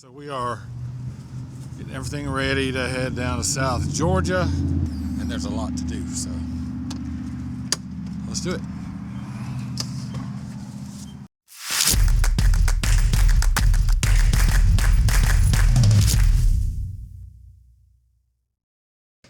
So we are getting everything ready to head down to South Georgia, and there's a lot to do, so let's do it.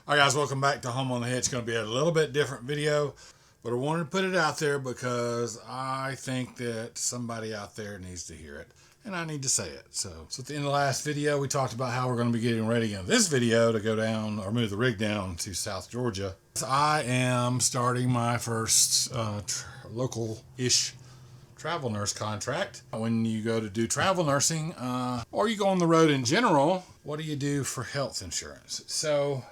All right, guys, welcome back to Home on the Hitch. It's going to be a little bit different video, but I wanted to put it out there because I think that somebody out there needs to hear it, and I need to say it. So at the end of the last video, we talked about how we're going to be getting ready in this video to go down or move the rig down to South Georgia. I am starting my first local-ish travel nurse contract. When you go to do travel nursing, or you go on the road in general, what do you do for health insurance? So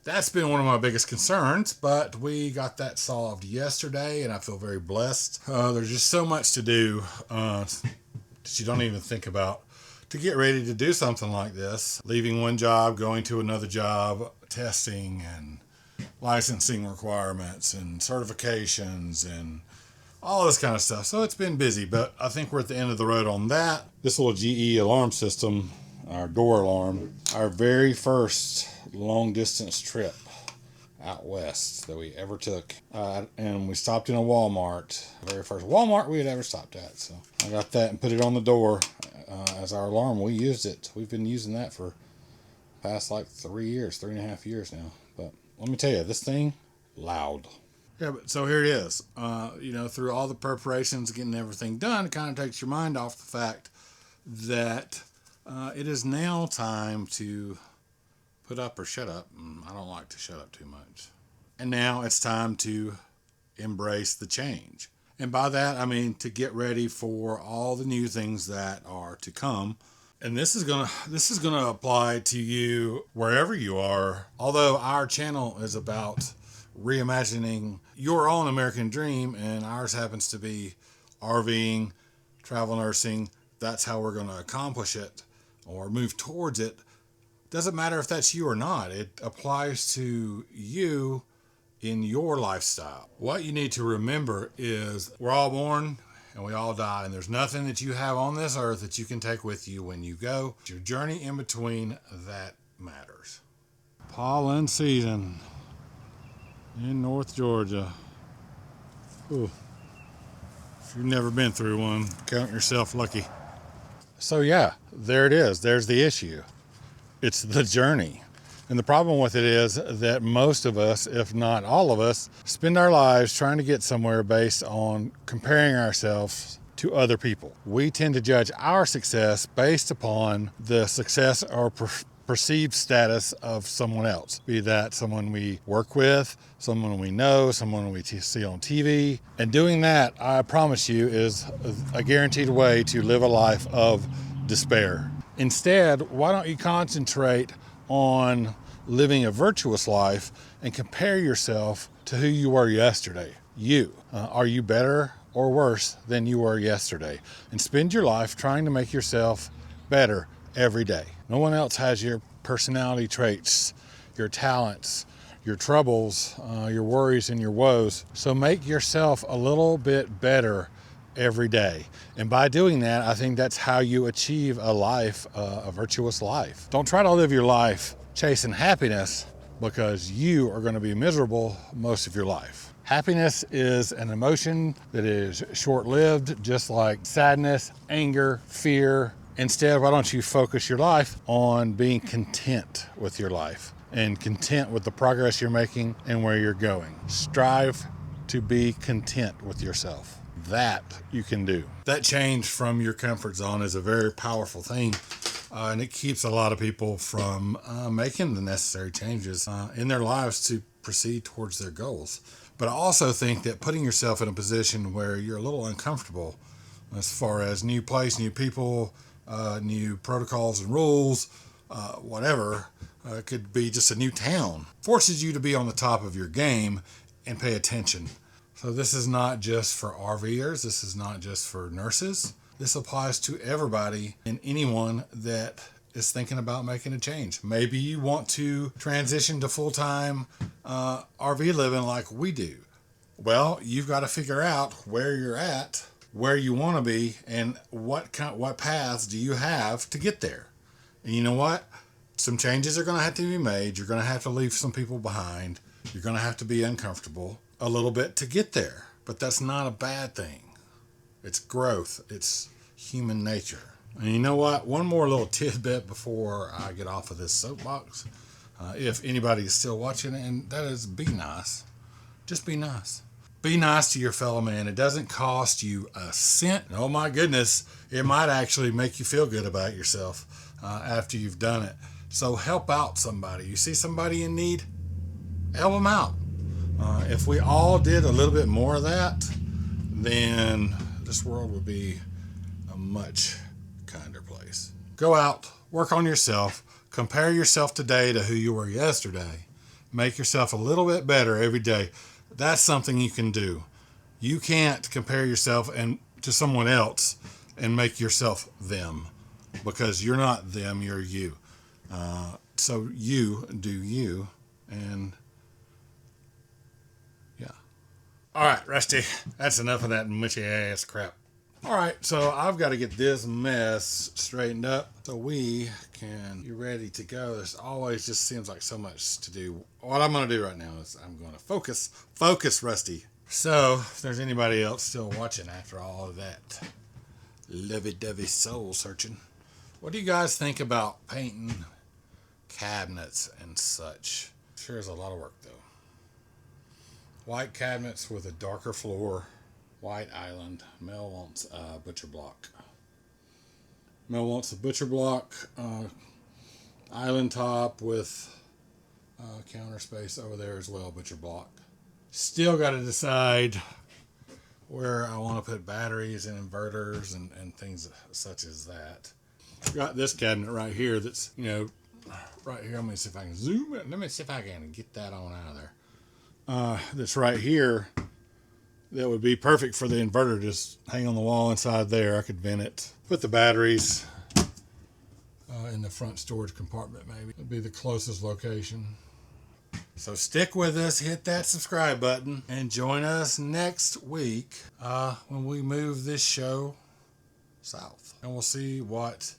that's been one of my biggest concerns, but we got that solved yesterday, and I feel very blessed. There's just so much to do that you don't even think about to get ready to do something like this. Leaving one job, going to another job, testing and licensing requirements and certifications and all this kind of stuff. So it's been busy, but I think we're at the end of the road on that. This little GE alarm system, our door alarm, our very first long distance trip out west that we ever took, and we stopped in a Walmart, the very first Walmart we had ever stopped at. So I got that and put it on the door as our alarm. We used it. We've been using that for past like 3.5 years now. But let me tell you, this thing loud. Yeah, but so here it is. Through all the preparations, getting everything done, it kind of takes your mind off the fact that it is now time to put up or shut up. I don't like to shut up too much. And now it's time to embrace the change. And by that, I mean to get ready for all the new things that are to come. And this is gonna apply to you wherever you are. Although our channel is about reimagining your own American dream, and ours happens to be RVing, travel nursing. That's how we're gonna accomplish it or move towards it. Doesn't matter if that's you or not. It applies to you in your lifestyle. What you need to remember is we're all born and we all die, and there's nothing that you have on this earth that you can take with you when you go. It's your journey in between that matters. Pollen season in North Georgia. Ooh. If you've never been through one, count yourself lucky. So yeah, there it is. There's the issue. It's the journey. And the problem with it is that most of us, if not all of us, spend our lives trying to get somewhere based on comparing ourselves to other people. We tend to judge our success based upon the success or perceived status of someone else, be that someone we work with, someone we know, someone we see on TV. And doing that, I promise you, is a guaranteed way to live a life of despair. Instead, why don't you concentrate on living a virtuous life and compare yourself to who you were yesterday? Are you better or worse than you were yesterday? And spend your life trying to make yourself better every day. No one else has your personality traits, your talents, your troubles, your worries and your woes. So make yourself a little bit better every day. And by doing that, I think that's how you achieve a life, a virtuous life. Don't try to live your life chasing happiness, because you are going to be miserable most of your life. Happiness is an emotion that is short-lived, just like sadness, anger, fear. Instead, why don't you focus your life on being content with your life and content with the progress you're making and where you're going. Strive to be content with yourself. That you can do. That change from your comfort zone is a very powerful thing, and it keeps a lot of people from making the necessary changes in their lives to proceed towards their goals. But I also think that putting yourself in a position where you're a little uncomfortable as far as new place, new people, new protocols and rules, whatever, could be just a new town, forces you to be on the top of your game and pay attention. So this is not just for RVers. This is not just for nurses. This applies to everybody and anyone that is thinking about making a change. Maybe you want to transition to full-time RV living like we do. Well, you've got to figure out where you're at, where you want to be, and what paths do you have to get there. And you know what? Some changes are going to have to be made. You're going to have to leave some people behind. You're going to have to be uncomfortable a little bit to get there. But that's not a bad thing. It's growth. It's human nature. And you know what? One more little tidbit before I get off of this soapbox. If anybody is still watching, and that is, be nice. Just be nice. Be nice to your fellow man. It doesn't cost you a cent. Oh my goodness, it might actually make you feel good about yourself after you've done it. So help out somebody. You see somebody in need, help them out. If we all did a little bit more of that, then this world would be a much kinder place. Go out, work on yourself, compare yourself today to who you were yesterday. Make yourself a little bit better every day. That's something you can do. You can't compare yourself to someone else and make yourself them, because you're not them, you're you. So you do you, and yeah. All right, Rusty, that's enough of that mushy ass crap. All right, so I've got to get this mess straightened up so we can be ready to go. There's always just seems like so much to do. What I'm going to do right now is I'm going to focus, Rusty. So if there's anybody else still watching after all of that lovey-dovey soul searching, what do you guys think about painting cabinets and such? Sure is a lot of work, though. White cabinets with a darker floor. White island. Mel wants a butcher block. Mel wants a butcher block. Island top with counter space over there as well. Butcher block. Still got to decide where I want to put batteries and inverters and things such as that. Got this cabinet right here that's, right here. Let me see if I can zoom it. Let me see if I can get that on out of there. That's right here. That would be perfect for the inverter. Just hang on the wall inside there. I could vent it. Put the batteries in the front storage compartment, maybe. It'd be the closest location. So stick with us, hit that subscribe button, and join us next week when we move this show south. And we'll see what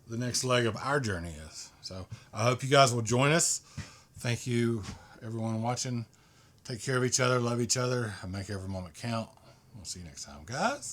the next leg of our journey is. So I hope you guys will join us. Thank you, everyone watching. Take care of each other, love each other, and make every moment count. We'll see you next time, guys.